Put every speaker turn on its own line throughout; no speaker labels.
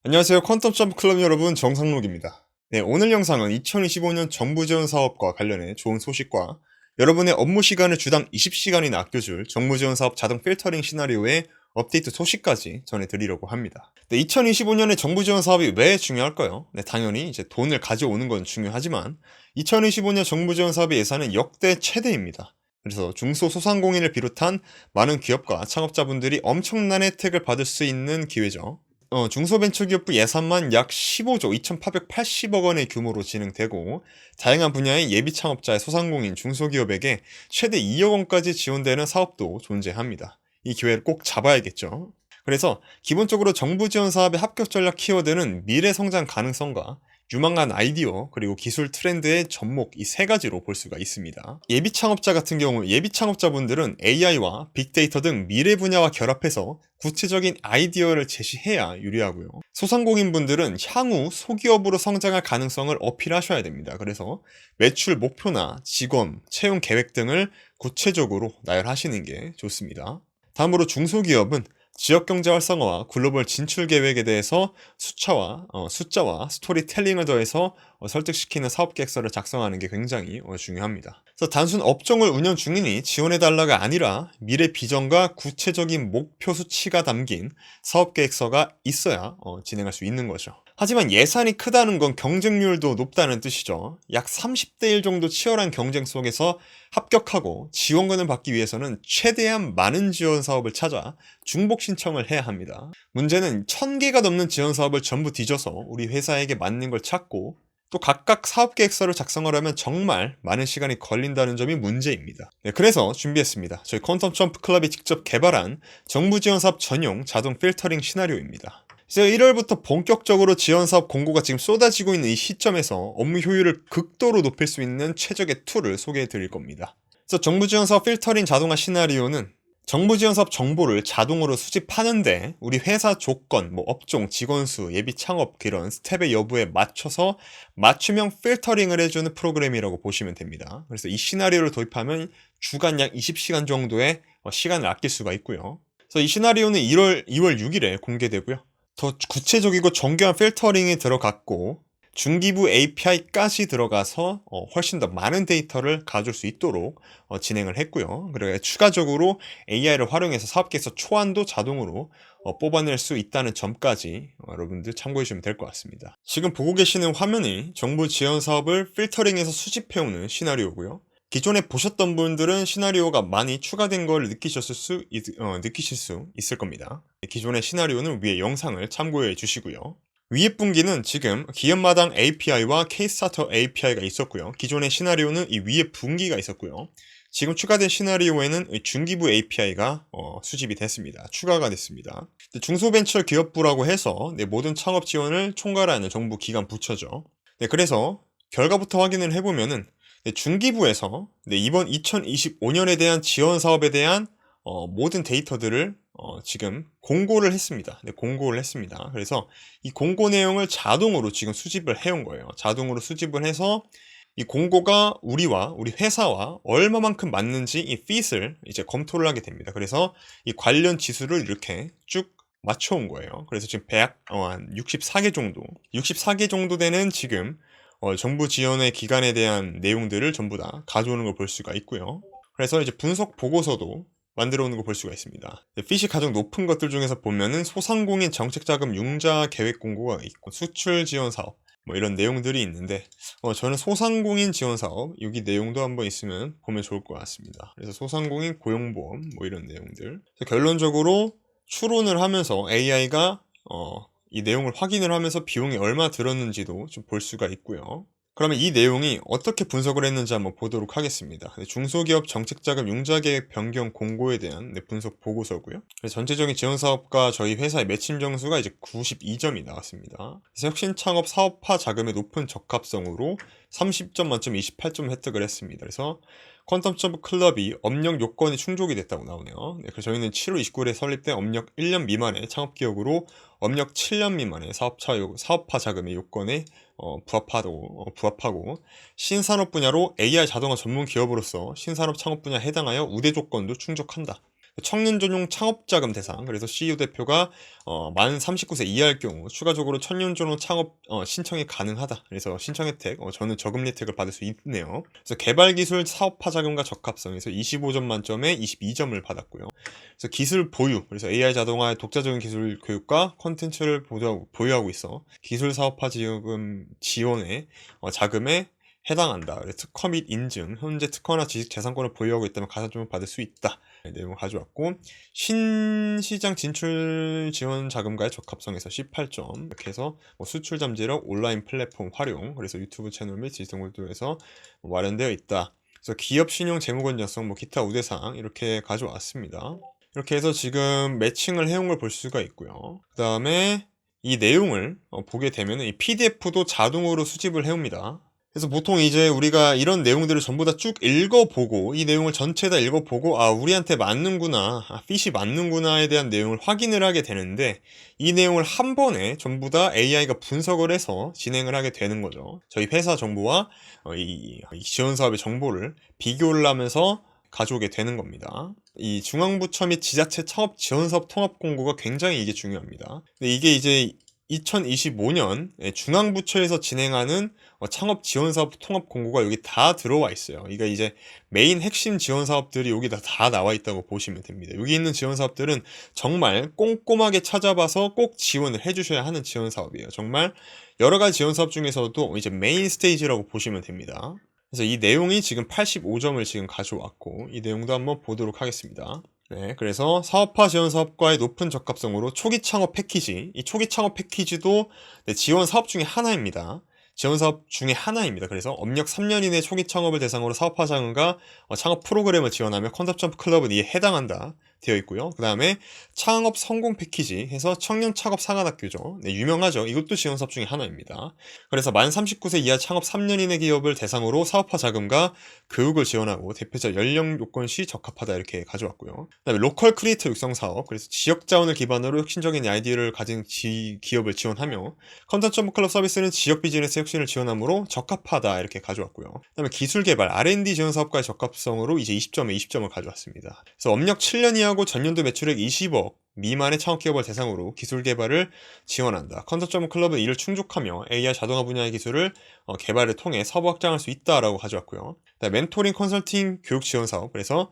안녕하세요. 퀀텀 점프 클럽 여러분, 정상록입니다. 네, 오늘 영상은 2025년 정부 지원 사업과 관련해 좋은 소식과 여러분의 업무 시간을 주당 20시간이나 아껴줄 정부 지원 사업 자동 필터링 시나리오의 업데이트 소식까지 전해드리려고 합니다. 네, 2025년에 정부 지원 사업이 왜 중요할까요? 네, 당연히 이제 돈을 가져오는 건 중요하지만 2025년 정부 지원 사업의 예산은 역대 최대입니다. 그래서 중소소상공인을 비롯한 많은 기업과 창업자분들이 엄청난 혜택을 받을 수 있는 기회죠. 중소벤처기업부 예산만 약 15조 2,880억 원의 규모로 진행되고 다양한 분야의 예비 창업자의 소상공인 중소기업에게 최대 2억 원까지 지원되는 사업도 존재합니다. 이 기회를 꼭 잡아야겠죠. 그래서 기본적으로 정부 지원 사업의 합격 전략 키워드는 미래 성장 가능성과 유망한 아이디어 그리고 기술 트렌드의 접목 이 세 가지로 볼 수가 있습니다. 예비 창업자 같은 경우 예비 창업자분들은 AI와 빅데이터 등 미래 분야와 결합해서 구체적인 아이디어를 제시해야 유리하고요. 소상공인분들은 향후 소기업으로 성장할 가능성을 어필하셔야 됩니다. 그래서 매출 목표나 직원, 채용 계획 등을 구체적으로 나열하시는 게 좋습니다. 다음으로 중소기업은 지역경제 활성화와 글로벌 진출 계획에 대해서 숫자와 스토리텔링을 더해서 설득시키는 사업계획서를 작성하는 게 굉장히 중요합니다. 그래서 단순 업종을 운영 중이니 지원해달라가 아니라 미래 비전과 구체적인 목표 수치가 담긴 사업계획서가 있어야 진행할 수 있는 거죠. 하지만 예산이 크다는 건 경쟁률도 높다는 뜻이죠. 약 30대 1 정도 치열한 경쟁 속에서 합격하고 지원금을 받기 위해서는 최대한 많은 지원 사업을 찾아 중복 신청을 해야 합니다. 문제는 1000개가 넘는 지원 사업을 전부 뒤져서 우리 회사에게 맞는 걸 찾고 또 각각 사업계획서를 작성하려면 정말 많은 시간이 걸린다는 점이 문제입니다. 네, 그래서 준비했습니다. 저희 퀀텀 점프 클럽이 직접 개발한 정부 지원 사업 전용 자동 필터링 시나리오입니다. 이제 1월부터 본격적으로 지원사업 공고가 지금 쏟아지고 있는 이 시점에서 업무 효율을 극도로 높일 수 있는 최적의 툴을 소개해 드릴 겁니다. 그래서 정부 지원사업 필터링 자동화 시나리오는 정부 지원사업 정보를 자동으로 수집하는데 우리 회사 조건, 업종, 직원 수, 예비 창업 이런 스텝의 여부에 맞춰서 맞춤형 필터링을 해주는 프로그램이라고 보시면 됩니다. 그래서 이 시나리오를 도입하면 주간 약 20시간 정도의 시간을 아낄 수가 있고요. 그래서 이 시나리오는 2월 6일에 공개되고요. 더 구체적이고 정교한 필터링이 들어갔고 중기부 API까지 들어가서 훨씬 더 많은 데이터를 가져올 수 있도록 진행을 했고요. 그리고 추가적으로 AI를 활용해서 사업계획서 초안도 자동으로 뽑아낼 수 있다는 점까지 여러분들 참고해 주시면 될 것 같습니다. 지금 보고 계시는 화면이 정부 지원 사업을 필터링해서 수집해오는 시나리오고요. 기존에 보셨던 분들은 시나리오가 많이 추가된 걸 느끼실 수 있을 겁니다. 기존의 시나리오는 위에 영상을 참고해 주시고요. 위에 분기는 지금 기업마당 API와 K-스타터 API가 있었고요. 기존의 시나리오는 이 위에 분기가 있었고요. 지금 추가된 시나리오에는 중기부 API가 수집이 됐습니다. 추가가 됐습니다. 중소벤처 기업부라고 해서 모든 창업 지원을 총괄하는 정부 기관 부처죠. 그래서 결과부터 확인을 해보면은 중기부에서 이번 2025년에 대한 지원 사업에 대한 모든 데이터들을 지금 공고를 했습니다. 공고를 했습니다. 그래서 이 공고 내용을 자동으로 지금 수집을 해온 거예요. 자동으로 수집을 해서 이 공고가 우리 회사와 얼마만큼 맞는지 이 fit을 이제 검토를 하게 됩니다. 그래서 이 관련 지수를 이렇게 쭉 맞춰온 거예요. 그래서 지금 한 64개 정도 되는 지금 정부 지원의 기간에 대한 내용들을 전부 다 가져오는 걸 볼 수가 있고요. 그래서 이제 분석 보고서도 만들어 오는 걸 볼 수가 있습니다. 핏이 가장 높은 것들 중에서 보면은 소상공인 정책자금 융자 계획 공고가 있고 수출 지원 사업 이런 내용들이 있는데 저는 소상공인 지원 사업 여기 내용도 한번 있으면 보면 좋을 것 같습니다. 그래서 소상공인 고용보험 이런 내용들 결론적으로 추론을 하면서 AI가 이 내용을 확인을 하면서 비용이 얼마 들었는지도 좀 볼 수가 있고요. 그러면 이 내용이 어떻게 분석을 했는지 한번 보도록 하겠습니다. 중소기업 정책자금 융자계획 변경 공고에 대한 분석 보고서고요. 전체적인 지원사업과 저희 회사의 매칭 점수가 이제 92점이 나왔습니다. 그래서 혁신창업 사업화 자금의 높은 적합성으로 30점 만점 28점 획득을 했습니다. 그래서 퀀텀 점프 클럽이 업력 요건이 충족이 됐다고 나오네요. 그래서 저희는 7월 29일에 설립된 업력 1년 미만의 창업기업으로 업력 7년 미만의 사업화 자금의 요건에 부합하고 신산업 분야로 AI 자동화 전문 기업으로서 신산업 창업 분야에 해당하여 우대 조건도 충족한다. 청년 전용 창업자금 대상, 그래서 CEO 대표가 만 39세 이하일 경우 추가적으로 청년 전용 창업 신청이 가능하다. 그래서 신청 혜택, 저는 저금리 혜택을 받을 수 있네요. 그래서 개발 기술 사업화 자금과 적합성에서 25점 만점에 22점을 받았고요. 그래서 기술 보유, 그래서 AI 자동화의 독자적인 기술 교육과 콘텐츠를 보유하고 있어 기술 사업화 지원의 자금에 해당한다. 특허 및 인증, 현재 특허나 지식재산권을 보유하고 있다면 가산점을 받을 수 있다. 내용을 가져왔고, 신시장 진출 지원 자금과의 적합성에서 18점, 이렇게 해서 수출 잠재력, 온라인 플랫폼 활용, 그래서 유튜브 채널 및 지식정보에서 마련되어 있다. 그래서 기업 신용 재무 건전성, 기타 우대사항 이렇게 가져왔습니다. 이렇게 해서 지금 매칭을 해온 걸 볼 수가 있고요. 그 다음에 이 내용을 보게 되면 이 PDF도 자동으로 수집을 해옵니다. 그래서 보통 이제 우리가 이런 내용들을 전부 다 쭉 읽어보고, 이 내용을 전체 다 읽어보고, 우리한테 맞는구나, 핏이 맞는구나에 대한 내용을 확인을 하게 되는데, 이 내용을 한 번에 전부 다 AI가 분석을 해서 진행을 하게 되는 거죠. 저희 회사 정보와 이 지원 사업의 정보를 비교를 하면서 가져오게 되는 겁니다. 이 중앙부처 및 지자체 창업 지원사업 통합 공고가 굉장히 이게 중요합니다. 근데 이게 이제 2025년 중앙부처에서 진행하는 창업 지원사업 통합 공고가 여기 다 들어와 있어요. 이게 이제 메인 핵심 지원사업들이 여기다 다 나와 있다고 보시면 됩니다. 여기 있는 지원사업들은 정말 꼼꼼하게 찾아봐서 꼭 지원을 해주셔야 하는 지원사업이에요. 정말 여러 가지 지원사업 중에서도 이제 메인 스테이지라고 보시면 됩니다. 그래서 이 내용이 지금 85점을 지금 가져왔고, 이 내용도 한번 보도록 하겠습니다. 네, 그래서 사업화 지원 사업과의 높은 적합성으로 초기 창업 패키지, 이 초기 창업 패키지도 지원 사업 중에 하나입니다. 지원 사업 중에 하나입니다. 그래서 업력 3년 이내 초기 창업을 대상으로 사업화 자금과 창업 프로그램을 지원하며 컨셉 점프 클럽은 이에 해당한다 되어 있고요. 그 다음에 창업 성공 패키지 해서 청년 창업 상한학교죠. 네, 유명하죠. 이것도 지원 사업 중에 하나입니다. 그래서 만 39세 이하 창업 3년 이내 기업을 대상으로 사업화 자금과 교육을 지원하고 대표자 연령 요건 시 적합하다 이렇게 가져왔고요. 그 다음에 로컬 크리에이터 육성 사업, 그래서 지역 자원을 기반으로 혁신적인 아이디어를 가진 기업을 지원하며 컨텐츠 점프 클럽 서비스는 지역 비즈니스 혁신을 지원하므로 적합하다 이렇게 가져왔고요. 그 다음에 기술 개발 R&D 지원 사업과의 적합성으로 이제 20점에 20점을 가져왔습니다. 그래서 업력 7년 이하고 전년도 매출액 20억 미만의 창업기업을 대상으로 기술 개발을 지원한다. 컨셉 클럽은 이를 충족하며 AI 자동화 분야의 기술을 개발을 통해 사업 확장할 수 있다라고 가져왔고요. 멘토링 컨설팅 교육 지원 사업, 그래서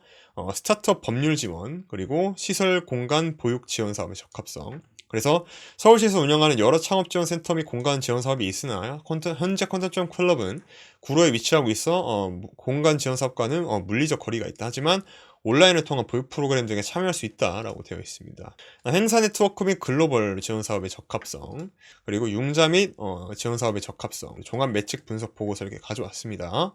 스타트업 법률 지원, 그리고 시설 공간 보육 지원 사업의 적합성. 그래서 서울시에서 운영하는 여러 창업 지원 센터 및 공간 지원 사업이 있으나 현재 컨셉 클럽은 구로에 위치하고 있어 공간 지원 사업과는 물리적 거리가 있다. 하지만 온라인을 통한 보육 프로그램 등에 참여할 수 있다라고 되어 있습니다. 행사 네트워크 및 글로벌 지원 사업의 적합성, 그리고 융자 및 지원 사업의 적합성, 종합 매칭 분석 보고서 이렇게 가져왔습니다.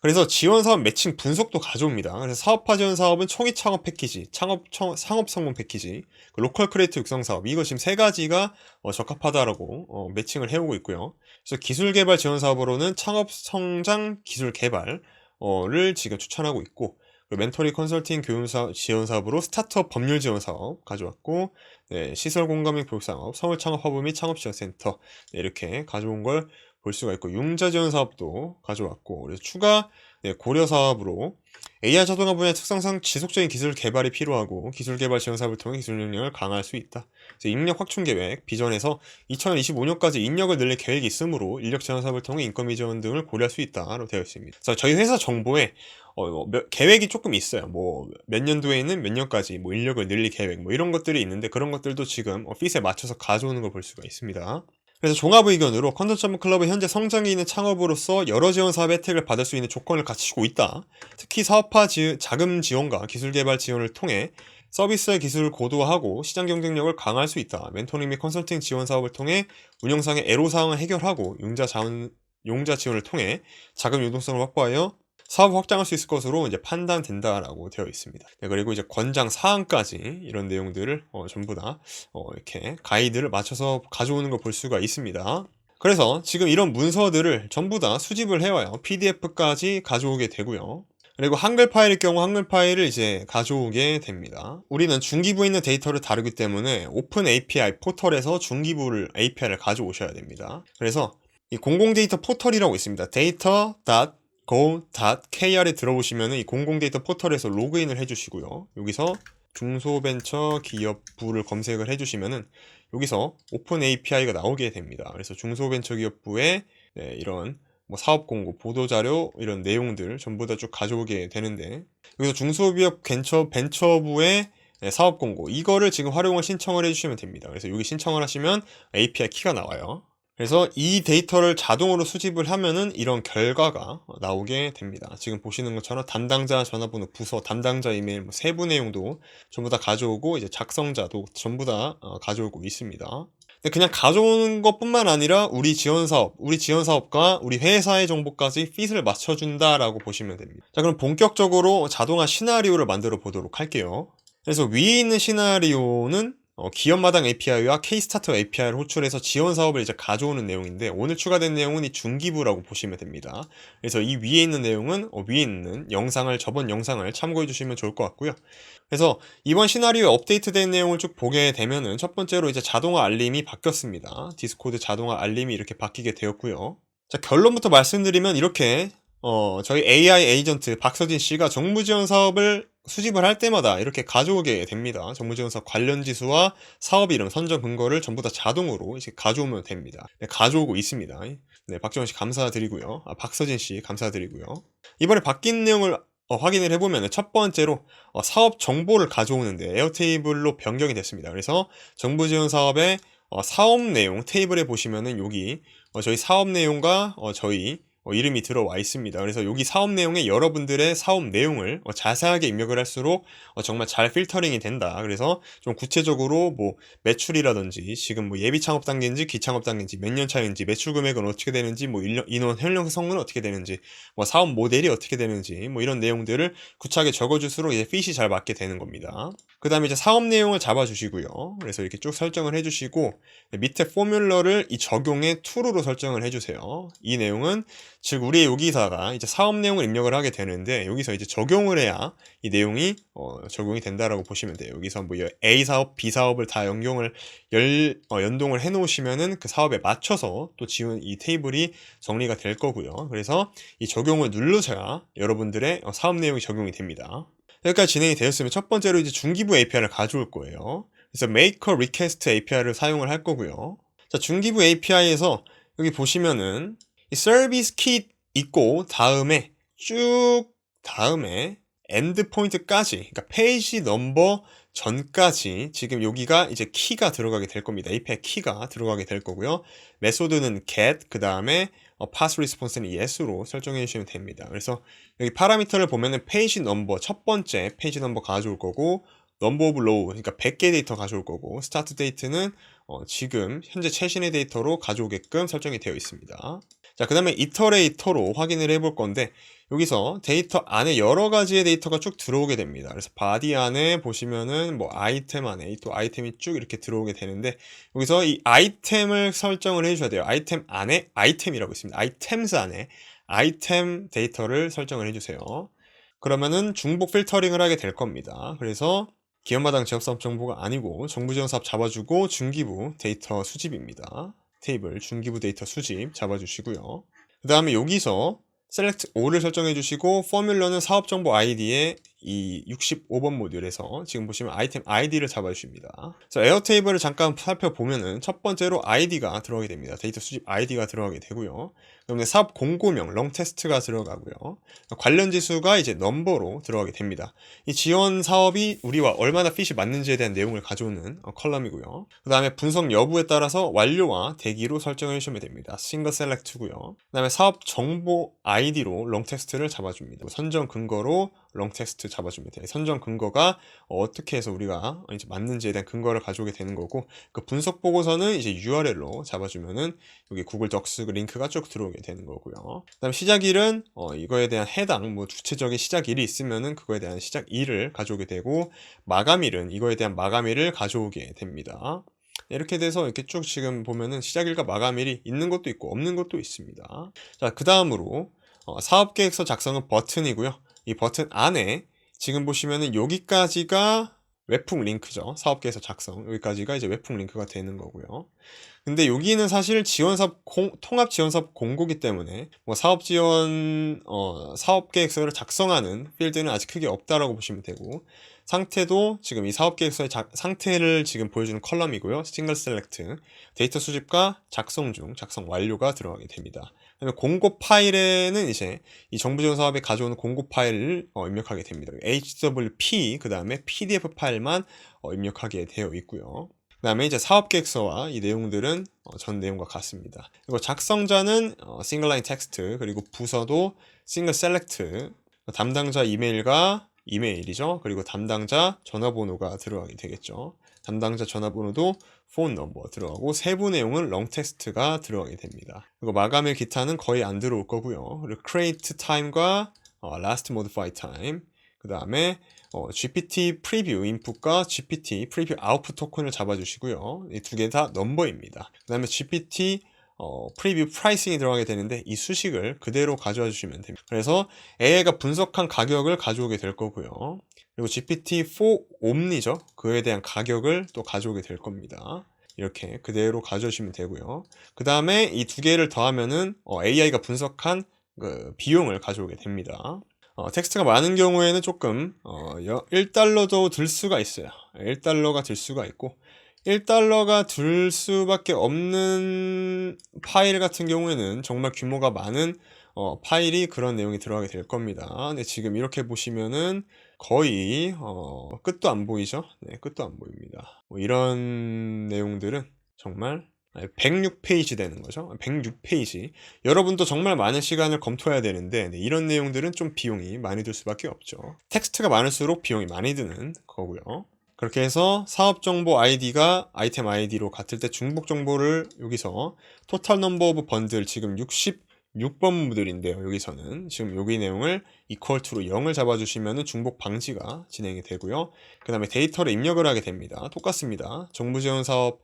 그래서 지원 사업 매칭 분석도 가져옵니다. 그래서 사업화 지원 사업은 초기 창업 패키지, 상업 성공 패키지, 로컬 크리에이터 육성 사업, 이거 지금 세 가지가 적합하다라고 매칭을 해오고 있고요. 그래서 기술 개발 지원 사업으로는 창업 성장 기술 개발을 지금 추천하고 있고, 멘토링 컨설팅 교육 지원 사업으로 스타트업 법률 지원 사업 가져왔고, 네, 시설 공감 및 교육 사업, 서울 창업 허브 및 창업 지원 센터, 네, 이렇게 가져온 걸 볼 수가 있고, 융자 지원 사업도 가져왔고, 그래서 추가 고려 사업으로 AI 자동화 분야의 특성상 지속적인 기술 개발이 필요하고 기술 개발 지원 사업을 통해 기술 능력을 강화할 수 있다. 그래서 인력 확충 계획 비전에서 2025년까지 인력을 늘릴 계획이 있으므로 인력 지원 사업을 통해 인건비 지원 등을 고려할 수 있다로 되어 있습니다. 그래서 저희 회사 정보에 계획이 조금 있어요. 몇 년도에는 몇 년까지 인력을 늘릴 계획 이런 것들이 있는데, 그런 것들도 지금 핏에 맞춰서 가져오는 걸 볼 수가 있습니다. 그래서 종합 의견으로 컨텐츠 클럽은 현재 성장이 있는 창업으로서 여러 지원 사업 혜택을 받을 수 있는 조건을 갖추고 있다. 특히 사업화 자금 지원과 기술 개발 지원을 통해 서비스의 기술을 고도화하고 시장 경쟁력을 강화할 수 있다. 멘토링 및 컨설팅 지원 사업을 통해 운영상의 애로사항을 해결하고 용자 지원을 통해 자금 유동성을 확보하여 사업 확장할 수 있을 것으로 이제 판단된다라고 되어 있습니다. 네, 그리고 이제 권장 사항까지 이런 내용들을 전부 다 이렇게 가이드를 맞춰서 가져오는 걸 볼 수가 있습니다. 그래서 지금 이런 문서들을 전부 다 수집을 해와요. PDF까지 가져오게 되고요. 그리고 한글 파일일 경우 한글 파일을 이제 가져오게 됩니다. 우리는 중기부에 있는 데이터를 다루기 때문에 오픈 API 포털에서 중기부를 API를 가져오셔야 됩니다. 그래서 이 공공 데이터 포털이라고 있습니다. data.go.kr에 들어오시면 이 공공 데이터 포털에서 로그인을 해주시고요. 여기서 중소벤처기업부를 검색을 해주시면은 여기서 오픈 API가 나오게 됩니다. 그래서 중소벤처기업부의 이런 뭐 사업 공고, 보도자료 이런 내용들 전부 다 쭉 가져오게 되는데, 여기서 중소기업 벤처부의 사업 공고 이거를 지금 활용을 신청을 해주시면 됩니다. 그래서 여기 신청을 하시면 API 키가 나와요. 그래서 이 데이터를 자동으로 수집을 하면은 이런 결과가 나오게 됩니다. 지금 보시는 것처럼 담당자 전화번호, 부서, 담당자 이메일, 뭐 세부 내용도 전부 다 가져오고, 이제 작성자도 전부 다 가져오고 있습니다. 근데 그냥 가져오는 것뿐만 아니라 우리 지원 사업과 우리 회사의 정보까지 핏을 맞춰준다라고 보시면 됩니다. 자, 그럼 본격적으로 자동화 시나리오를 만들어 보도록 할게요. 그래서 위에 있는 시나리오는 기업마당 API와 K-스타터 API를 호출해서 지원 사업을 이제 가져오는 내용인데, 오늘 추가된 내용은 이 중기부라고 보시면 됩니다. 그래서 이 위에 있는 내용은 위에 있는 저번 영상을 참고해 주시면 좋을 것 같고요. 그래서 이번 시나리오에 업데이트된 내용을 쭉 보게 되면은 첫 번째로 이제 자동화 알림이 바뀌었습니다. 디스코드 자동화 알림이 이렇게 바뀌게 되었고요. 자, 결론부터 말씀드리면 이렇게 저희 AI 에이전트 박서진 씨가 정부지원 사업을 수집을 할 때마다 이렇게 가져오게 됩니다. 정부지원 사업 관련 지수와 사업 이름, 선정 근거를 전부 다 자동으로 이제 가져오면 됩니다. 네, 가져오고 있습니다. 네, 박지원 씨 감사드리고요. 박서진 씨 감사드리고요. 이번에 바뀐 내용을 확인을 해보면 첫 번째로 사업 정보를 가져오는데 에어테이블로 변경이 됐습니다. 그래서 정부지원 사업의 사업 내용 테이블에 보시면은 여기 저희 사업 내용과 저희 이름이 들어와 있습니다. 그래서 여기 사업 내용에 여러분들의 사업 내용을 자세하게 입력을 할수록 정말 잘 필터링이 된다. 그래서 좀 구체적으로 뭐 매출이라든지 지금 뭐 예비 창업 단계인지 기창업 단계인지 몇 년 차인지 매출 금액은 어떻게 되는지 뭐 인원 형성은 어떻게 되는지 뭐 사업 모델이 어떻게 되는지 뭐 이런 내용들을 구차하게 적어줄수록 이제 핏이 잘 맞게 되는 겁니다. 그 다음에 이제 사업 내용을 잡아주시고요. 그래서 이렇게 쭉 설정을 해주시고 밑에 포뮬러를 이 적용의 true로 설정을 해주세요. 이 내용은 즉 우리의 여기사가 이제 사업 내용을 입력을 하게 되는데, 여기서 이제 적용을 해야 이 내용이 적용이 된다라고 보시면 돼요. 여기서 뭐 A 사업, B 사업을 다 연동을 해 놓으시면은 그 사업에 맞춰서 또 지원 이 테이블이 정리가 될 거고요. 그래서 이 적용을 누르셔야 여러분들의 사업 내용이 적용이 됩니다. 여기까지 진행이 되었으면 첫 번째로 이제 중기부 API를 가져올 거예요. 그래서 make a request API를 사용을 할 거고요. 자, 중기부 API에서 여기 보시면은 이 서비스 킷 있고 다음에 엔드 포인트까지, 그러니까 페이지 넘버 전까지 지금 여기가 이제 키가 들어가게 될 겁니다. API 키가 들어가게 될 거고요. 메소드는 get, 그 다음에 pass response는 yes로 설정해 주시면 됩니다. 그래서 여기 파라미터를 보면은 페이지 넘버, 첫 번째 페이지 넘버 가져올 거고, 넘버 오브 로우, 그러니까 100개 데이터 가져올 거고, 스타트 데이트는 지금 현재 최신의 데이터로 가져오게끔 설정이 되어 있습니다. 자, 그 다음에 이터레이터로 확인을 해볼 건데, 여기서 데이터 안에 여러 가지의 데이터가 쭉 들어오게 됩니다. 그래서 바디 안에 보시면은 뭐 아이템 안에 또 아이템이 쭉 이렇게 들어오게 되는데, 여기서 이 아이템을 설정을 해주셔야 돼요. 아이템 안에 아이템이라고 있습니다. 아이템스 안에 아이템 데이터를 설정을 해주세요. 그러면은 중복 필터링을 하게 될 겁니다. 그래서 기업마당 지역사업 정보가 아니고 정부지원사업 잡아주고 중기부 데이터 수집입니다. 테이블 중기부 데이터 수집 잡아주시고요. 그 다음에 여기서 select all을 설정해 주시고, 포뮬러는 사업정보 아이디에 이 65번 모듈에서 지금 보시면 아이템 아이디를 잡아주십니다. 그래서 에어테이블을 잠깐 살펴보면은 첫 번째로 아이디가 들어가게 됩니다. 데이터 수집 아이디가 들어가게 되고요. 그다음에 사업 공고명 롱 테스트가 들어가고요. 관련 지수가 이제 넘버로 들어가게 됩니다. 이 지원 사업이 우리와 얼마나 핏이 맞는지에 대한 내용을 가져오는 컬럼이고요. 그 다음에 분석 여부에 따라서 완료와 대기로 설정해 주시면 됩니다. 싱글 셀렉트고요. 그 다음에 사업 정보 아이디로 롱 테스트를 잡아줍니다. 선정 근거로 롱 테스트 잡아주면 돼요. 선정 근거가 어떻게 해서 우리가 이제 맞는지에 대한 근거를 가져오게 되는 거고, 그 분석 보고서는 이제 URL로 잡아주면은 여기 구글 덕스 링크가 쭉 들어오게 되는 거고요. 그다음 시작일은 이거에 대한 해당 뭐 주체적인 시작일이 있으면은 그거에 대한 시작일을 가져오게 되고, 마감일은 이거에 대한 마감일을 가져오게 됩니다. 이렇게 돼서 이렇게 쭉 지금 보면은 시작일과 마감일이 있는 것도 있고 없는 것도 있습니다. 자, 그 다음으로 사업계획서 작성은 버튼이고요. 이 버튼 안에 지금 보시면은 여기까지가 웹풍 링크죠. 사업계획서 작성. 여기까지가 이제 웹풍 링크가 되는 거고요. 근데 여기는 사실 지원사업 통합 지원사업 공고기 때문에 뭐 사업 지원 사업계획서를 작성하는 필드는 아직 크게 없다라고 보시면 되고, 상태도 지금 이 사업계획서의 상태를 지금 보여주는 컬럼이고요. 싱글 셀렉트, 데이터 수집과 작성 중, 작성 완료가 들어가게 됩니다. 그다음에 공고 파일에는 이제 이 정부지원 사업에 가져오는 공고 파일을 입력하게 됩니다. HWP, 그 다음에 PDF 파일만 입력하게 되어 있고요. 그 다음에 이제 사업계획서와 이 내용들은 전 내용과 같습니다. 그리고 작성자는 싱글 라인 텍스트, 그리고 부서도 싱글 셀렉트, 담당자 이메일과 이메일이죠. 그리고 담당자 전화번호가 들어가게 되겠죠. 담당자 전화번호도 폰 넘버 들어가고 세부 내용은 롱 텍스트가 들어가게 됩니다. 그리고 마감일 기타는 거의 안 들어올 거고요. 그리고 create time과 last modify time, 그 다음에 GPT 프리뷰 인풋과 GPT 프리뷰 아웃풋 토큰을 잡아주시고요. 이 두 개 다 넘버입니다. 그 다음에 GPT 프리뷰 프라이싱이 들어가게 되는데 이 수식을 그대로 가져와 주시면 됩니다. 그래서 AI가 분석한 가격을 가져오게 될 거고요. 그리고 GPT-4 옴니죠. 그에 대한 가격을 또 가져오게 될 겁니다. 이렇게 그대로 가져오시면 되고요. 그 다음에 이 두 개를 더하면은 AI가 분석한 그 비용을 가져오게 됩니다. 텍스트가 많은 경우에는 조금 1달러도 들 수가 있어요. 1달러가 들 수가 있고 1달러가 들 수밖에 없는 파일 같은 경우에는 정말 규모가 많은 파일이 그런 내용이 들어가게 될 겁니다. 근데 지금 이렇게 보시면은 거의 끝도 안 보이죠? 네, 끝도 안 보입니다. 뭐 이런 내용들은 정말 106페이지 되는 거죠. 106페이지. 여러분도 정말 많은 시간을 검토해야 되는데 이런 내용들은 좀 비용이 많이 들 수밖에 없죠. 텍스트가 많을수록 비용이 많이 드는 거고요. 그렇게 해서 사업정보 아이디가 아이템 아이디로 같을 때 중복 정보를 여기서 토탈 넘버 오브 번들 지금 66번들인데요. 여기서는 지금 여기 내용을 equal to로 0을 잡아주시면 중복 방지가 진행이 되고요. 그 다음에 데이터를 입력을 하게 됩니다. 똑같습니다. 정부지원 사업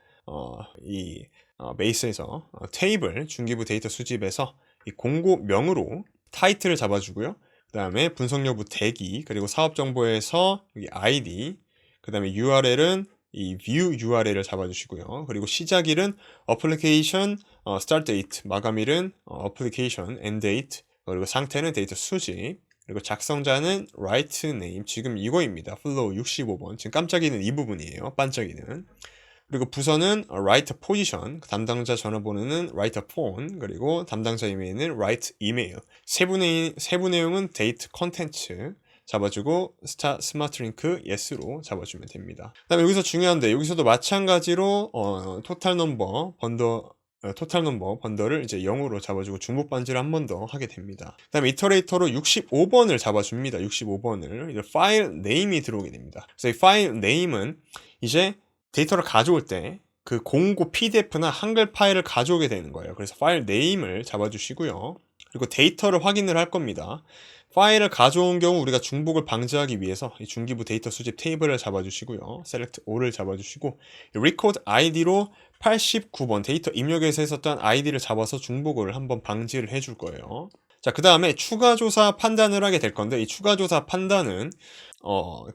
베이스에서 테이블 중기부 데이터 수집에서 이 공고명으로 타이틀을 잡아주고요. 그 다음에 분석 여부 대기, 그리고 사업 정보에서 여기 ID, 그 다음에 URL은 이 view URL을 잡아주시고요. 그리고 시작일은 application start date, 마감일은 application end date, 그리고 상태는 데이터 수집, 그리고 작성자는 write name, 지금 이거입니다. flow 65번. 지금 깜짝이는 이 부분이에요. 반짝이는. 그리고 부서는 write position, 담당자 전화번호는 write phone, 그리고 담당자 이메일은 write email. 세부 내용은 date contents 잡아주고 스마트 링크 yes로 잡아주면 됩니다. 그 다음에 여기서 중요한데 여기서도 마찬가지로 토탈 넘버 번더를 이제 0으로 잡아주고 중복 반지를 한 번 더 하게 됩니다. 그 다음에 이터레이터로 65번을 잡아줍니다. 65번을 파일 네임이 들어오게 됩니다. 그래서 이 파일 네임은 이제 데이터를 가져올 때 그 공고 PDF나 한글 파일을 가져오게 되는 거예요. 그래서 파일 네임을 잡아주시고요. 그리고 데이터를 확인을 할 겁니다. 파일을 가져온 경우 우리가 중복을 방지하기 위해서 이 중기부 데이터 수집 테이블을 잡아주시고요. select all을 잡아주시고 record id로 89번 데이터 입력에서 했었던 id를 잡아서 중복을 한번 방지를 해줄 거예요. 자, 그 다음에 추가조사 판단을 하게 될 건데 이 추가조사 판단은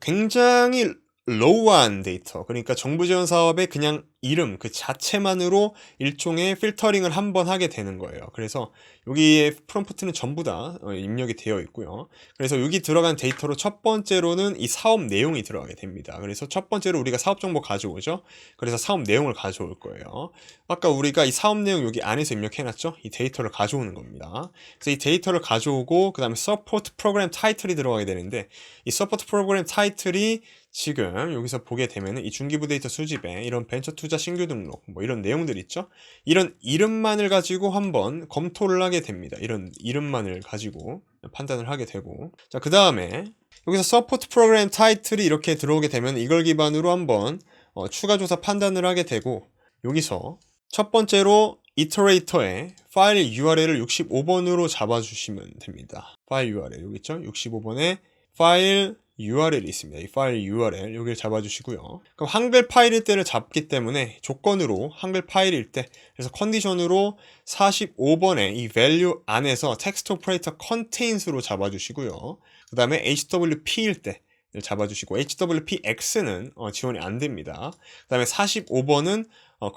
굉장히 로우한 데이터, 그러니까 정부지원 사업의 그냥 이름 그 자체만으로 일종의 필터링을 한번 하게 되는 거예요. 그래서 여기에 프롬프트는 전부 다 입력이 되어 있고요. 그래서 여기 들어간 데이터로 첫 번째로는 이 사업 내용이 들어가게 됩니다. 그래서 첫 번째로 우리가 사업 정보 가져오죠. 그래서 사업 내용을 가져올 거예요. 아까 우리가 이 사업 내용 여기 안에서 입력해놨죠. 이 데이터를 가져오는 겁니다. 그래서 이 데이터를 가져오고 그 다음에 서포트 프로그램 타이틀이 들어가게 되는데 이 서포트 프로그램 타이틀이 지금 여기서 보게 되면 이 중기부 데이터 수집에 이런 벤처 투자 신규 등록 뭐 이런 내용들 있죠. 이런 이름만을 가지고 한번 검토를 하게 됩니다. 이런 이름만을 가지고 판단을 하게 되고, 자, 그 다음에 여기서 서포트 프로그램 타이틀이 이렇게 들어오게 되면 이걸 기반으로 한번 추가 조사 판단을 하게 되고, 여기서 첫 번째로 이터레이터에 파일 URL을 65번으로 잡아주시면 됩니다. 파일 URL 여기 있죠. 65번에 파일 URL이 있습니다. 이 파일 URL 여기를 잡아주시고요. 그럼 한글 파일일 때를 잡기 때문에 조건으로 한글 파일일 때, 그래서 컨디션으로 45번에 이 value 안에서 text operator contains로 잡아주시고요. 그 다음에 HWP일 때 잡아주시고 HWPX는 지원이 안 됩니다. 그 다음에 45번은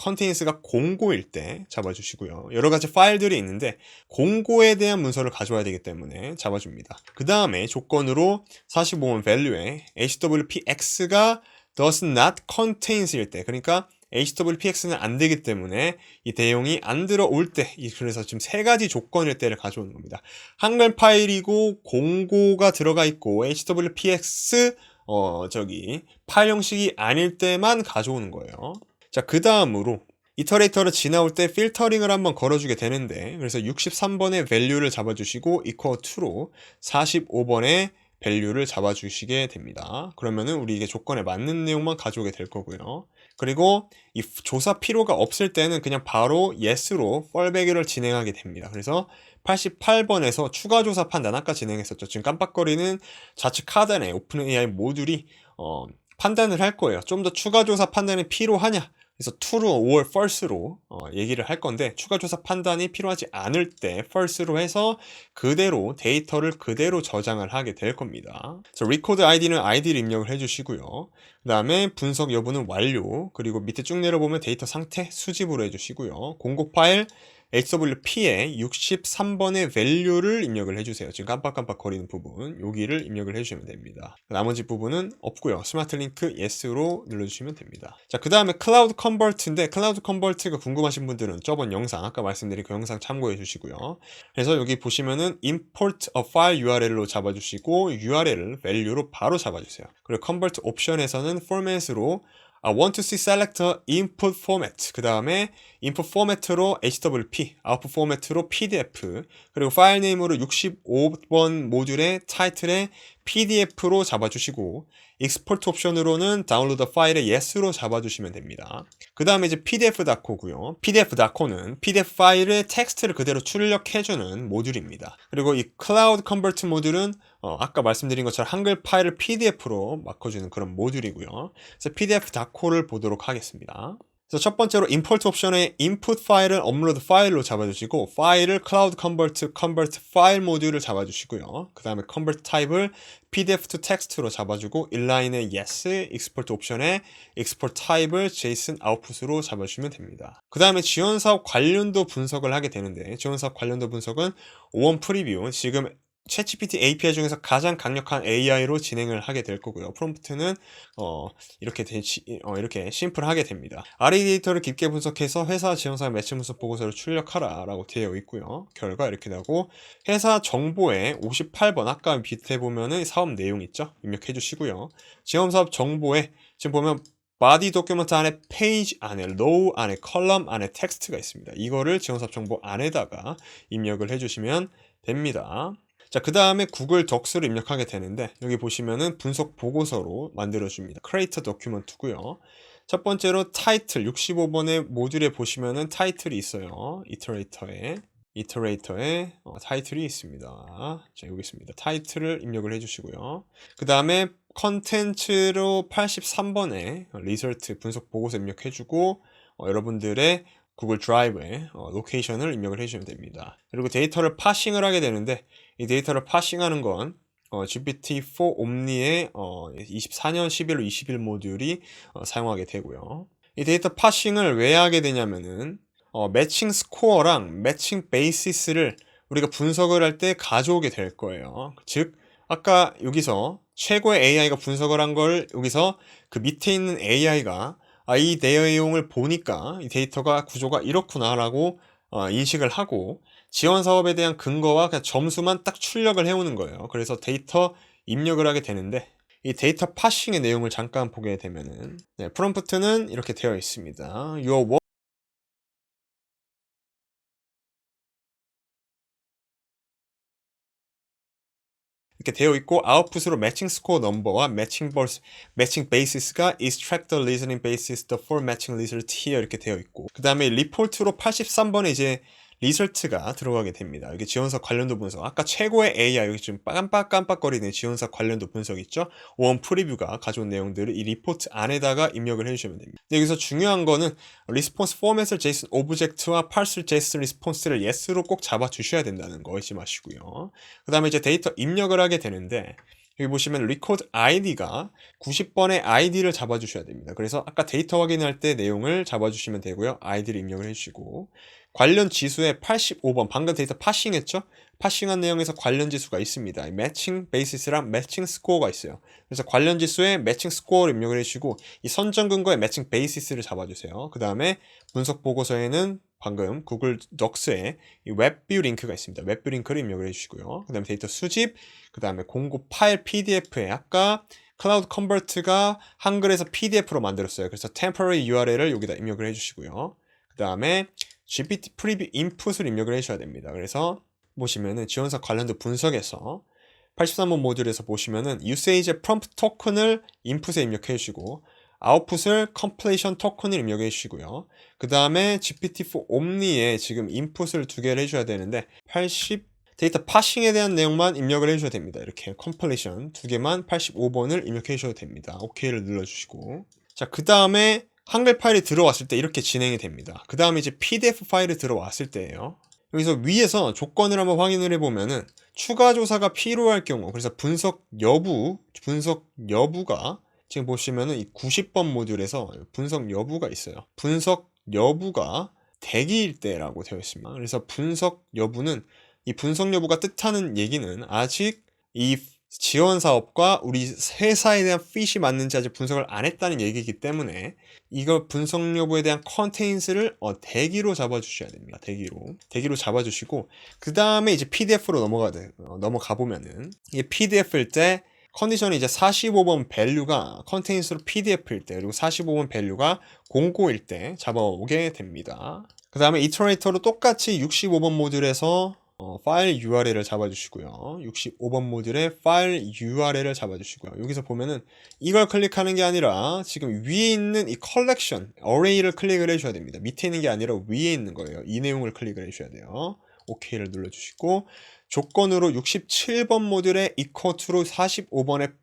contains가 공고일 때 잡아주시고요. 여러 가지 파일들이 있는데 공고에 대한 문서를 가져와야 되기 때문에 잡아줍니다. 그 다음에 조건으로 45번 value에 hwpx가 does not contains일 때, 그러니까 hwpx는 안 되기 때문에 이 대용이 안 들어올 때, 그래서 지금 세 가지 조건일 때를 가져오는 겁니다. 한글 파일이고 공고가 들어가 있고 hwpx 파일 형식이 아닐 때만 가져오는 거예요. 자, 그 다음으로 이터레이터를 지나올 때 필터링을 한번 걸어주게 되는데, 그래서 63번의 value를 잡아주시고 equal to로 45번의 value를 잡아주시게 됩니다. 그러면은 우리 이게 조건에 맞는 내용만 가져오게 될 거고요. 그리고 이 조사 필요가 없을 때는 그냥 바로 yes로 fallback을 진행하게 됩니다. 그래서 88번에서 추가 조사 판단 아까 진행했었죠. 지금 깜빡거리는 좌측 하단에 오픈AI 모듈이 판단을 할 거예요. 좀 더 추가 조사 판단이 필요하냐? 그래서 true or false로 얘기를 할 건데, 추가 조사 판단이 필요하지 않을 때 false로 해서 그대로 데이터를 그대로 저장을 하게 될 겁니다. 그래서 record id는 id를 입력을 해주시고요. 그 다음에 분석 여부는 완료, 그리고 밑에 쭉 내려보면 데이터 상태 수집으로 해주시고요. 공고 파일 HWP에 63번의 value를 입력을 해주세요. 지금 깜빡깜빡 거리는 부분, 여기를 입력을 해주시면 됩니다. 나머지 부분은 없고요. 스마트 링크 yes로 눌러주시면 됩니다. 자, 그 다음에 클라우드 컨버트인데, 클라우드 컨버트가 궁금하신 분들은 저번 영상, 아까 말씀드린 그 영상 참고해 주시고요. 그래서 여기 보시면은 import a file URL로 잡아주시고 URL을 value로 바로 잡아주세요. 그리고 convert 옵션에서는 format으로 I want to see selector input format, 그 다음에 input format로 HWP, output format로 PDF, 그리고 파일 네임으로 65번 모듈의 타이틀에 PDF로 잡아주시고, export 옵션으로는 다운로드 파일에 yes로 잡아주시면 됩니다. 그 다음에 이제 pdf.co고요. pdf.co는 PDF 파일의 텍스트를 그대로 출력해주는 모듈입니다. 그리고 이 cloud convert 모듈은 아까 말씀드린 것처럼 한글 파일을 PDF로 바꿔주는 그런 모듈이고요. 그래서 pdf.co를 보도록 하겠습니다. 그래서 첫 번째로 import 옵션에 input 파일을 upload 파일로 잡아주시고, 파일을 cloud convert 파일 모듈을 잡아주시고요. 그 다음에 convert 타입을 pdf to text로 잡아주고, inline에 yes, export 옵션에 export 타입을 json output으로 잡아주시면 됩니다. 그 다음에 지원사업 관련도 분석을 하게 되는데, 지원사업 관련도 분석은 O1 프리뷰, 지금 챗GPT API 중에서 가장 강력한 AI로 진행을 하게 될 거고요. 프롬프트는 이렇게 심플하게 됩니다. RA 데이터를 깊게 분석해서 회사 지원사의 매치 분석 보고서를 출력하라 라고 되어 있고요. 결과 이렇게 나오고, 회사 정보에 58번 아까 밑에 보면은 사업 내용 있죠? 입력해 주시고요. 지원사업 정보에 지금 보면 body document 안에 페이지 안에 row 안에 컬럼 안에 텍스트가 있습니다. 이거를 지원사업 정보 안에다가 입력을 해주시면 됩니다. 자, 그 다음에 구글 덕스를 입력하게 되는데, 여기 보시면은 분석 보고서로 만들어줍니다. create document고요. 첫 번째로 타이틀 65번의 모듈에 보시면은 타이틀이 있어요. 이터레이터에 타이틀이 있습니다. 자, 여기 있습니다. 타이틀을 입력을 해주시고요. 그 다음에 컨텐츠로 83번에 리설트 분석 보고서 입력해주고, 여러분들의 구글 드라이브에 로케이션을 입력을 해주시면 됩니다. 그리고 데이터를 파싱을 하게 되는데, 이 데이터를 파싱하는 건 GPT-4 옴니의 24년 11월 20일 모듈이 사용하게 되고요. 이 데이터 파싱을 왜 하게 되냐면은 매칭 스코어랑 매칭 베이시스를 우리가 분석을 할 때 가져오게 될 거예요. 즉 아까 여기서 최고의 AI가 분석을 한 걸 여기서 그 밑에 있는 AI가 이 내용을 보니까 이 데이터가 구조가 이렇구나라고 인식을 하고, 지원 사업에 대한 근거와 그냥 점수만 딱 출력을 해오는 거예요. 그래서 데이터 입력을 하게 되는데, 이 데이터 파싱의 내용을 잠깐 보게 되면은, 프롬프트는 이렇게 되어 있습니다. Your work 이렇게 되어 있고, 아웃풋으로 매칭 스코어 넘버와 매칭 베이시스가 is track the reasoning basis the for matching result here 이렇게 되어 있고, 그 다음에 리포트로 83번에 이제 리설트가 들어가게 됩니다. 여기 지원사 관련도 분석, 아까 최고의 AI, 여기 좀 깜빡깜빡거리는 지원사 관련도 분석 있죠? 원 프리뷰가 가져온 내용들을 이 리포트 안에다가 입력을 해주시면 됩니다. 근데 여기서 중요한 거는 리스폰스 포맷을 JSON 오브젝트와 parse JSON 리스폰스를 yes로 꼭 잡아 주셔야 된다는 거 잊지 마시고요. 그 다음에 이제 데이터 입력을 하게 되는데, 여기 보시면 record id가 90번의 id를 잡아주셔야 됩니다. 그래서 아까 데이터 확인할 때 내용을 잡아주시면 되고요. id를 입력을 해주시고 관련 지수의 85번 방금 데이터 파싱했죠? 파싱한 내용에서 관련 지수가 있습니다. 매칭 베이시스랑 매칭 스코어가 있어요. 그래서 관련 지수에 매칭 스코어를 입력을 해주시고 이 선정 근거에 매칭 베이시스를 잡아주세요. 그 다음에 분석 보고서에는 방금 구글 덕스에 이 웹뷰 링크가 있습니다. 웹뷰 링크를 입력을 해주시고요. 그 다음에 데이터 수집, 그 다음에 공고 파일 PDF에 아까 클라우드 컨버트가 한글에서 PDF로 만들었어요. 그래서 temporary URL을 여기다 입력을 해주시고요. 그 다음에 GPT 프리뷰 인풋을 입력을 해주셔야 됩니다. 그래서 보시면은 지원사 관련된 분석에서 83번 모듈에서 보시면은 usage prompt 토큰을 인풋에 입력해 주시고 아웃풋을 completion 토큰을 입력해 주시고요. 그 다음에 GPT-4 Omni에 지금 인풋을 두 개를 해줘야 되는데 80 데이터 파싱에 대한 내용만 입력을 해주셔야 됩니다. 이렇게 completion 두 개만 85번을 입력해 주셔도 됩니다. OK를 눌러주시고 자, 그 다음에 한글 파일이 들어왔을 때 이렇게 진행이 됩니다. 그 다음에 이제 PDF 파일이 들어왔을 때예요. 여기서 위에서 조건을 한번 확인을 해보면은 추가 조사가 필요할 경우 그래서 분석 여부가 지금 보시면은 이 90번 모듈에서 분석 여부가 있어요. 분석 여부가 대기일 때라고 되어 있습니다. 그래서 분석 여부는 이 분석 여부가 뜻하는 얘기는 아직 이 지원 사업과 우리 회사에 대한 핏이 맞는지 아직 분석을 안 했다는 얘기이기 때문에 이거 분석 여부에 대한 컨테인스를 대기로 잡아주셔야 됩니다. 대기로 잡아주시고 그 다음에 이제 PDF로 넘어가 보면은 이게 PDF일 때 컨디션이 이제 45번 밸류가 컨테인스로 PDF일 때 그리고 45번 밸류가 공고일 때 잡아오게 됩니다. 그 다음에 이터레이터로 똑같이 65번 모듈에서 파일 URL을 잡아주시고요. 65번 모듈에 파일 URL을 잡아주시고요. 여기서 보면은 이걸 클릭하는 게 아니라 지금 위에 있는 이 컬렉션, 어레이를 클릭을 해주셔야 됩니다. 밑에 있는 게 아니라 위에 있는 거예요. 이 내용을 클릭을 해주셔야 돼요. OK를 눌러주시고 조건으로 67번 모듈에 equal to 45번의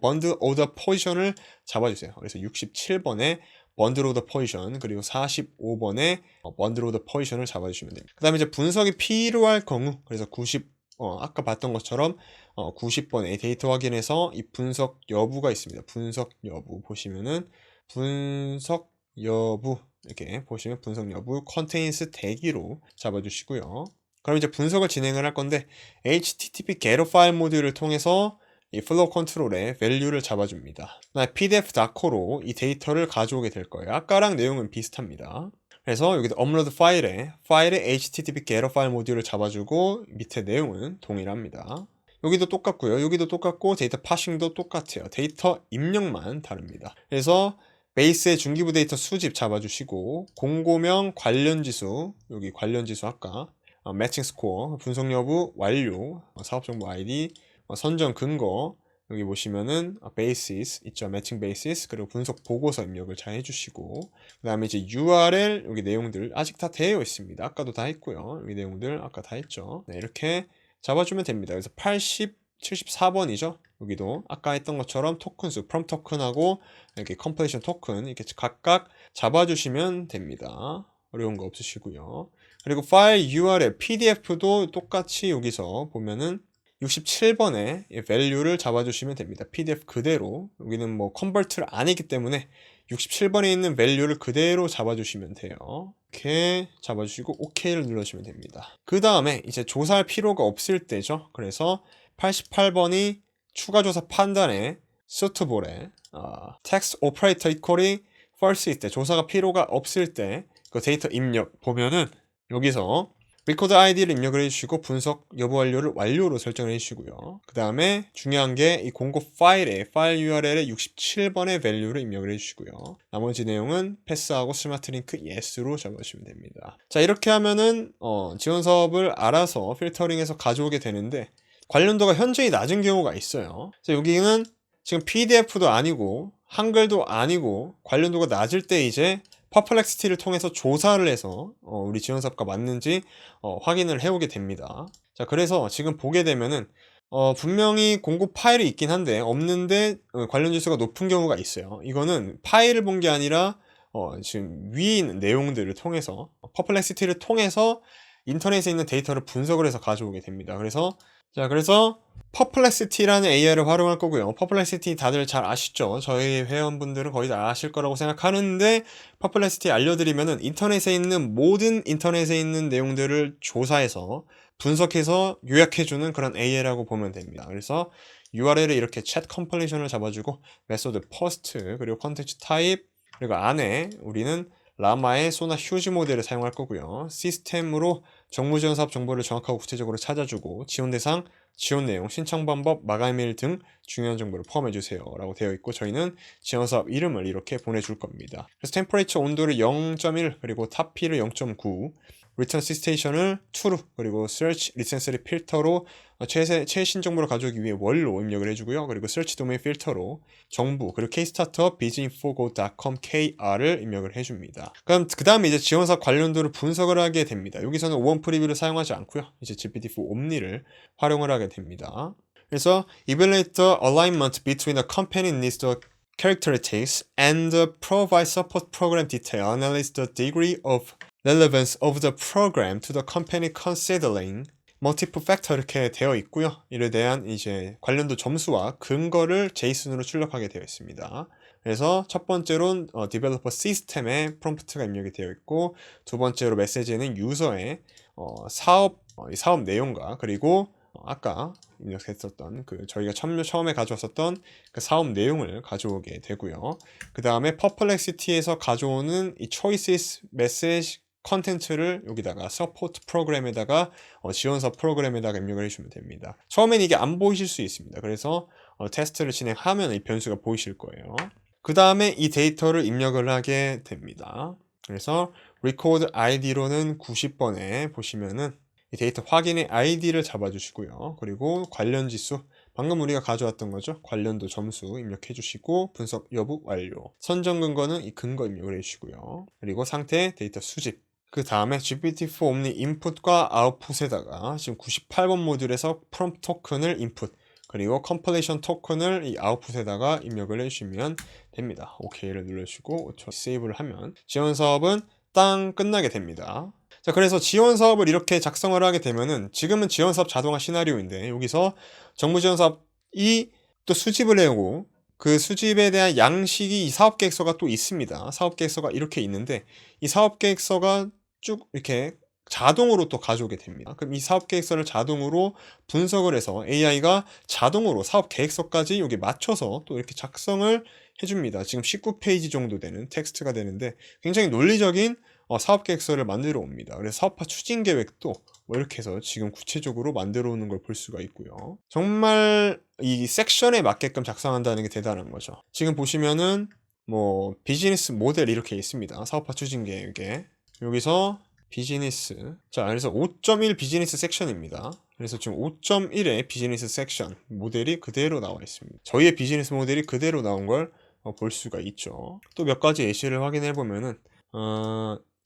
bundle order position을 잡아주세요. 그래서 67번에 번들 오더 포지션 그리고 45번에 번들 오더 포지션을 잡아주시면 됩니다. 그 다음에 이제 분석이 필요할 경우 그래서 아까 봤던 것처럼 90번에 데이터 확인해서 이 분석 여부가 있습니다. 분석 여부 보시면은 분석 여부 이렇게 보시면 분석 여부 컨테인스 대기로 잡아주시고요. 그럼 이제 분석을 진행을 할 건데 HTTP getter 파일 모듈을 통해서 이 플로우 컨트롤에 밸류를 잡아줍니다. pdf.co로 이 데이터를 가져오게 될 거예요. 아까랑 내용은 비슷합니다. 그래서 여기도 업로드 파일에 HTTP getter 파일 모듈을 잡아주고 밑에 내용은 동일합니다. 여기도 똑같고요. 여기도 똑같고 데이터 파싱도 똑같아요. 데이터 입력만 다릅니다. 그래서 베이스의 중기부 데이터 수집 잡아주시고 공고명 관련지수 여기 관련지수 아까 매칭 스코어 분석 여부 완료 사업정보 ID 선정 근거 여기 보시면은 베이시스 있죠. 매칭 베이시스 그리고 분석 보고서 입력을 잘 해주시고 그 다음에 이제 URL 여기 내용들 아직 다 되어 있습니다. 아까도 다 했고요. 여기 내용들 아까 다 했죠. 네, 이렇게 잡아주면 됩니다. 그래서 74번이죠. 여기도 아까 했던 것처럼 토큰수 프롬 토큰하고 이렇게 컴플레이션 토큰 이렇게 각각 잡아주시면 됩니다. 어려운 거 없으시고요. 그리고 파일 URL PDF도 똑같이 여기서 보면은 67번에 value를 잡아주시면 됩니다. PDF 그대로 여기는 뭐 컨버트를 안 했기 때문에 67번에 있는 value를 그대로 잡아주시면 돼요. 이렇게 잡아주시고 OK를 눌러주시면 됩니다. 그 다음에 이제 조사할 필요가 없을 때죠. 그래서 88번이 추가 조사 판단에 suitable에 text operator equal이 false일 때 조사가 필요가 없을 때 그 데이터 입력 보면은 여기서 리코드 아이디를 입력을 해주시고 분석 여부 완료를 완료로 설정을 해주시고요. 그 다음에 중요한 게 이 공고 파일에 파일 URL에 67번의 value를 입력을 해주시고요. 나머지 내용은 패스하고 스마트 링크 yes로 잡아주시면 됩니다. 자 이렇게 하면은 지원 사업을 알아서 필터링해서 가져오게 되는데 관련도가 현저히 낮은 경우가 있어요. 자, 여기는 지금 PDF도 아니고 한글도 아니고 관련도가 낮을 때 이제 퍼플렉시티를 통해서 조사를 해서 우리 지원사업과 맞는지 확인을 해오게 됩니다. 자, 그래서 지금 보게 되면은 분명히 공고 파일이 있긴 한데 없는데 관련 지수가 높은 경우가 있어요. 이거는 파일을 본 게 아니라 지금 위에 있는 내용들을 통해서 퍼플렉시티를 통해서 인터넷에 있는 데이터를 분석을 해서 가져오게 됩니다. 그래서 자, 그래서 Perplexity라는 AI를 활용할 거고요. Perplexity 다들 잘 아시죠? 저희 회원분들은 거의 다 아실 거라고 생각하는데, Perplexity 알려드리면은 인터넷에 있는 내용들을 조사해서 분석해서 요약해주는 그런 AI라고 보면 됩니다. 그래서 URL을 이렇게 chat completion을 잡아주고, 메소드 post, 그리고 컨텐츠 타입, 그리고 안에 우리는 라마의 소나 휴지 모델을 사용할 거고요. 시스템으로 정무지원 사업 정보를 정확하고 구체적으로 찾아주고, 지원 대상, 지원 내용, 신청 방법, 마감일 등 중요한 정보를 포함해주세요 라고 되어 있고, 저희는 지원 사업 이름을 이렇게 보내줄 겁니다. 그래서 템퍼레이처 온도를 0.1, 그리고 탑피를 0.9, 리턴 시스테이션을 true, 그리고 search 리센스를 필터로 최신 정보를 가져오기 위해 월로 입력을 해주고요. 그리고 search 도메인 필터로 정부, 그리고 K-Startup, bizinfogo.com KR을 입력을 해줍니다. 그럼 그 다음에 이제 지원사업 관련도를 분석을 하게 됩니다. 여기서는 오원 프리뷰를 사용하지 않고요. 이제 GPT-4 옴니를 활용을 하게 됩니다. 그래서 evaluate the alignment between the company needs the characteristics and provide support program detail, analyze the degree of relevance of the program to the company considering multiple factor 이렇게 되어 있고요. 이에 대한 이제 관련도 점수와 근거를 JSON으로 출력하게 되어 있습니다. 그래서 첫 번째로는 디벨로퍼 시스템에 프롬프트가 입력이 되어 있고, 두 번째로 메시지는 유저의 사업 내용과, 그리고 아까 입력했었던 저희가 처음에 가져왔었던 그 사업 내용을 가져오게 되고요. 그 다음에 퍼플렉시티에서 가져오는 이 choices 메시지 컨텐츠를 여기다가 서포트 프로그램에다가 지원서 프로그램에다가 입력을 해주면 됩니다. 처음엔 이게 안 보이실 수 있습니다. 그래서 테스트를 진행하면 이 변수가 보이실 거예요. 그 다음에 이 데이터를 입력을 하게 됩니다. 그래서 record ID로는 90번에 보시면은 이 데이터 확인의 ID를 잡아주시고요. 그리고 관련 지수, 방금 우리가 가져왔던 거죠. 관련도 점수 입력해 주시고, 분석 여부 완료. 선정 근거는 이 근거 입력을 해주시고요. 그리고 상태 데이터 수집. 그 다음에 GPT-4 옴니 인풋과 아웃풋에다가 지금 98번 모듈에서 프롬프트 토큰을 인풋, 그리고 컴플레이션 토큰을 이 아웃풋에다가 입력을 해주시면 됩니다. OK를 눌러주시고 세이브를 하면 지원 사업은 땅 끝나게 됩니다. 자, 그래서 지원 사업을 이렇게 작성을 하게 되면은, 지금은 지원 사업 자동화 시나리오인데 여기서 정부 지원 사업이 또 수집을 해오고, 그 수집에 대한 양식이 이 사업 계획서가 또 있습니다. 사업 계획서가 이렇게 있는데, 이 사업 계획서가 쭉 이렇게 자동으로 또 가져오게 됩니다. 그럼 이 사업 계획서를 자동으로 분석을 해서 AI가 자동으로 사업 계획서까지 여기 맞춰서 또 이렇게 작성을 해줍니다. 지금 19페이지 정도 되는 텍스트가 되는데, 굉장히 논리적인 사업 계획서를 만들어 옵니다. 그래서 사업화 추진 계획도 뭐 이렇게 해서 지금 구체적으로 만들어 오는 걸 볼 수가 있고요. 정말 이 섹션에 맞게끔 작성한다는 게 대단한 거죠. 지금 보시면은 뭐 비즈니스 모델 이렇게 있습니다. 사업화 추진 계획에 여기서 비즈니스, 자, 그래서 5.1 비즈니스 섹션입니다. 그래서 지금 5.1의 비즈니스 섹션 모델이 그대로 나와 있습니다. 저희의 비즈니스 모델이 그대로 나온 걸 볼 수가 있죠. 또 몇 가지 예시를 확인해 보면은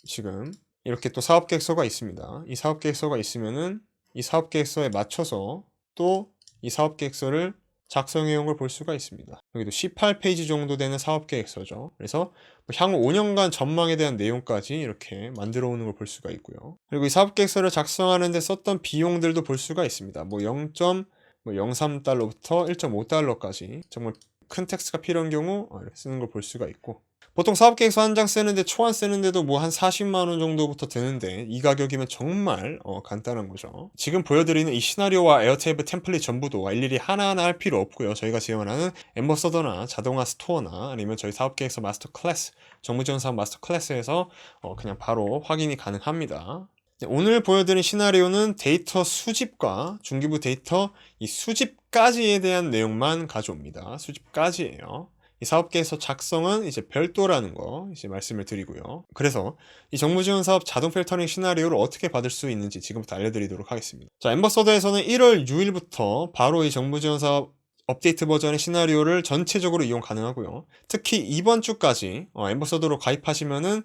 지금 이렇게 또 사업 계획서가 있습니다. 이 사업 계획서가 있으면은 이 사업 계획서에 맞춰서 또 이 사업 계획서를 작성해 온 걸 볼 수가 있습니다. 여기도 18페이지 정도 되는 사업 계획서죠. 그래서 향후 5년간 전망에 대한 내용까지 이렇게 만들어 오는 걸 볼 수가 있고요. 그리고 이 사업 계획서를 작성하는 데 썼던 비용들도 볼 수가 있습니다. 뭐 0.03달러부터 1.5달러까지 정말 큰 텍스트가 필요한 경우 이렇게 쓰는 걸 볼 수가 있고, 보통 사업계획서 한 장 쓰는데 초안 쓰는데도 뭐 한 40만원 정도부터 드는데, 이 가격이면 정말 간단한 거죠. 지금 보여드리는 이 시나리오와 에어테이블 템플릿 전부도 일일이 하나하나 할 필요 없고요. 저희가 지원하는 엠버서더나 자동화 스토어나 아니면 저희 사업계획서 마스터 클래스, 정부지원 사업 마스터 클래스에서 그냥 바로 확인이 가능합니다. 오늘 보여드린 시나리오는 데이터 수집과 중기부 데이터 이 수집까지에 대한 내용만 가져옵니다. 수집까지예요. 이 사업계획서 작성은 이제 별도라는 거 이제 말씀을 드리고요. 그래서 이 정부지원 사업 자동 필터링 시나리오를 어떻게 받을 수 있는지 지금부터 알려드리도록 하겠습니다. 자, 엠버서더에서는 1월 6일부터 바로 이 정부지원 사업 업데이트 버전의 시나리오를 전체적으로 이용 가능하고요. 특히 이번 주까지 엠버서더로 가입하시면은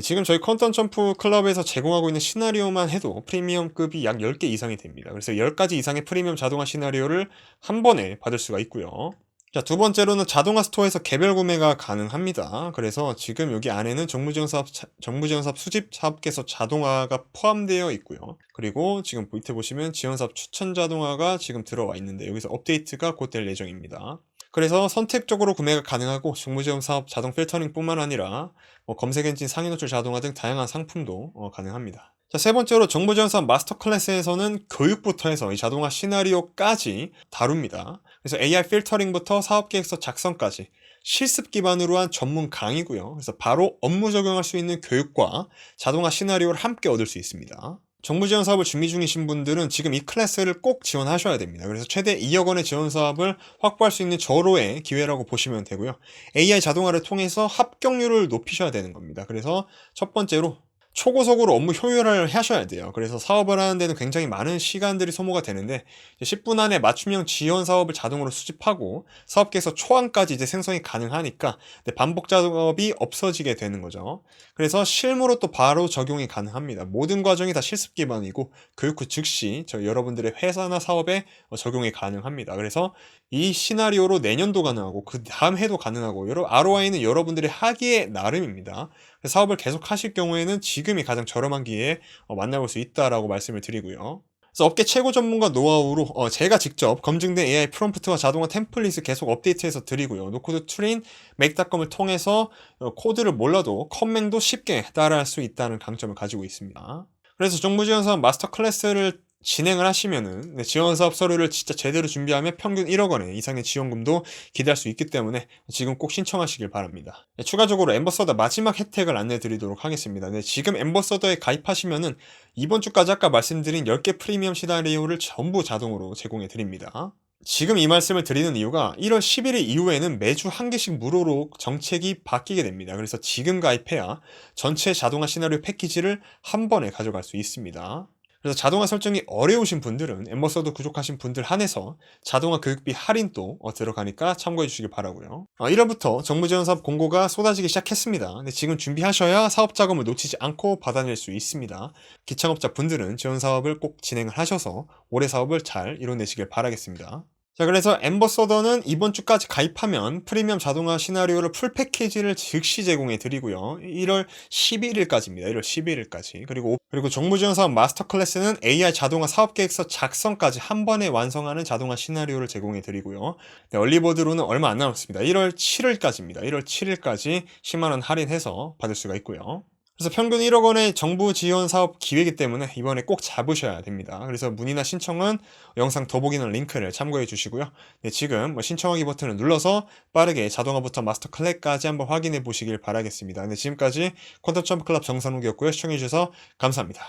지금 저희 컨텐츠 점프 클럽에서 제공하고 있는 시나리오만 해도 프리미엄급이 약 10개 이상이 됩니다. 그래서 10가지 이상의 프리미엄 자동화 시나리오를 한 번에 받을 수가 있고요. 자, 두 번째로는 자동화 스토어에서 개별 구매가 가능합니다. 그래서 지금 여기 안에는 정부지원사업 수집 사업계에서 자동화가 포함되어 있고요. 그리고 지금 밑에 보시면 지원사업 추천 자동화가 지금 들어와 있는데 여기서 업데이트가 곧 될 예정입니다. 그래서 선택적으로 구매가 가능하고 정부지원 사업 자동 필터링뿐만 아니라 검색 엔진 상위 노출 자동화 등 다양한 상품도 가능합니다. 자, 세 번째로 정부지원 사업 마스터 클래스에서는 교육부터 해서 이 자동화 시나리오까지 다룹니다. 그래서 AI 필터링부터 사업계획서 작성까지 실습 기반으로 한 전문 강의고요. 그래서 바로 업무 적용할 수 있는 교육과 자동화 시나리오를 함께 얻을 수 있습니다. 정부 지원 사업을 준비 중이신 분들은 지금 이 클래스를 꼭 지원하셔야 됩니다. 그래서 최대 2억 원의 지원 사업을 확보할 수 있는 절호의 기회라고 보시면 되고요. AI 자동화를 통해서 합격률을 높이셔야 되는 겁니다. 그래서 첫 번째로 초고속으로 업무 효율화를 하셔야 돼요. 그래서 사업을 하는 데는 굉장히 많은 시간들이 소모가 되는데 10분 안에 맞춤형 지원 사업을 자동으로 수집하고 사업계에서 초안까지 이제 생성이 가능하니까 반복 작업이 없어지게 되는 거죠. 그래서 실무로 또 바로 적용이 가능합니다. 모든 과정이 다 실습 기반이고 교육 후 즉시 여러분들의 회사나 사업에 적용이 가능합니다. 그래서 이 시나리오로 내년도 가능하고 그 다음 해도 가능하고 ROI는 여러분들이 하기에 나름입니다. 사업을 계속 하실 경우에는 지금이 가장 저렴한 기회에 만나볼 수 있다라고 말씀을 드리고요. 그래서 업계 최고 전문가 노하우로 제가 직접 검증된 AI 프롬프트와 자동화 템플릿을 계속 업데이트해서 드리고요. 노코드 툴인 맥닷컴을 통해서 코드를 몰라도 커맨도 쉽게 따라할 수 있다는 강점을 가지고 있습니다. 그래서 정부지원사업 마스터 클래스를 진행을 하시면은 지원사업 서류를 진짜 제대로 준비하면 평균 1억 원 이상의 지원금도 기대할 수 있기 때문에 지금 꼭 신청하시길 바랍니다. 추가적으로 엠버서더 마지막 혜택을 안내 드리도록 하겠습니다. 지금 엠버서더에 가입하시면은 이번 주까지 아까 말씀드린 10개 프리미엄 시나리오를 전부 자동으로 제공해 드립니다. 지금 이 말씀을 드리는 이유가 1월 11일 이후에는 매주 한 개씩 무료로 정책이 바뀌게 됩니다. 그래서 지금 가입해야 전체 자동화 시나리오 패키지를 한 번에 가져갈 수 있습니다. 그래서 자동화 설정이 어려우신 분들은 엠버서더 부족하신 분들 한해서 자동화 교육비 할인도 들어가니까 참고해 주시기 바라고요. 1월부터 정부지원사업 공고가 쏟아지기 시작했습니다. 근데 지금 준비하셔야 사업 자금을 놓치지 않고 받아낼 수 있습니다. 기창업자 분들은 지원사업을 꼭 진행을 하셔서 올해 사업을 잘 이뤄내시길 바라겠습니다. 자, 그래서 엠버서더는 이번 주까지 가입하면 프리미엄 자동화 시나리오를 풀 패키지를 즉시 제공해 드리고요. 1월 11일까지입니다. 1월 11일까지. 그리고 정부지원사업 마스터 클래스는 AI 자동화 사업계획서 작성까지 한 번에 완성하는 자동화 시나리오를 제공해 드리고요. 얼리버드로는 얼마 안 남았습니다. 1월 7일까지입니다. 1월 7일까지 10만 원 할인해서 받을 수가 있고요. 그래서 평균 1억 원의 정부 지원 사업 기회이기 때문에 이번에 꼭 잡으셔야 됩니다. 그래서 문의나 신청은 영상 더보기는 링크를 참고해 주시고요. 지금 신청하기 버튼을 눌러서 빠르게 자동화부터 마스터 클래스까지 한번 확인해 보시길 바라겠습니다. 지금까지 콘텐츠 점프 클럽 정상욱이었고요. 시청해 주셔서 감사합니다.